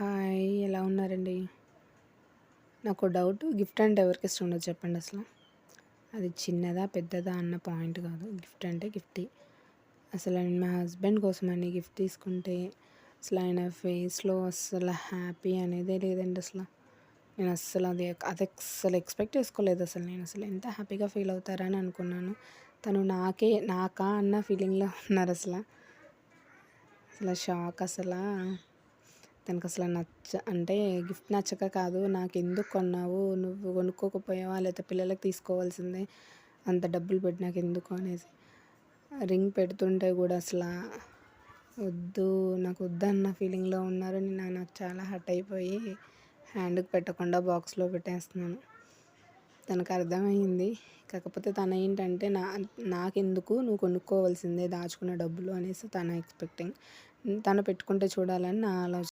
Hi, ఎలా ఉన్నారండి? నాకు డౌట్, గిఫ్ట్ అంటే ఎవరికి ఇష్టం ఉండదు చెప్పండి అసలు. అది చిన్నదా, పెద్దదా అన్న పాయింట్ కాదు. గిఫ్ట్ అంటే గిఫ్టే. అసలు నేను మా హస్బెండ్ కోసమని గిఫ్ట్ తీసుకుంటే అసలు ఆయన ఫేస్‌లో అస్సలు హ్యాపీ అనేదే లేదండి అసల. నేను అస్సలు అది అస్సలు ఎక్స్‌పెక్ట్ చేసుకోలేదు అసలు. నేను అసలు ఎంత హ్యాపీగా ఫీల్ అవుతారని అనుకున్నాను. తను నాకా అన్న ఫీలింగ్‌లో ఉన్నారసల. అసల షాక్ అసలా. తనకసల అంటే గిఫ్ట్ నచ్చక కాదు, "నాకెందుకు కొన్నావు? నువ్వు కొనుక్కోకపోయావా? లేతే పిల్లలకి తీసుకోవాల్సిందే. అంత డబ్బులు పెట్టి నాకెందుకు" అనేసి. రింగ్ పెడుతుంటే గూడా వద్దు, నాకొద్దన్న ఫీలింగ్‌లో ఉన్నారు. నాకు చాలా హర్ట్ అయిపోయి హ్యాండ్‌కి పెట్టకుండా బాక్స్‌లో పెట్టేస్తున్నాను. తనకర్థమయింది. కాకపోతే తనేంటంటే నాకెందుకు, నువ్వు కొనుక్కోవాల్సిందే దాచుకున్న డబ్బులు అనేసి తన ఎక్స్‌పెక్టింగ్. తను పెట్టుకుంటే చూడాలని నా ఆలోచన.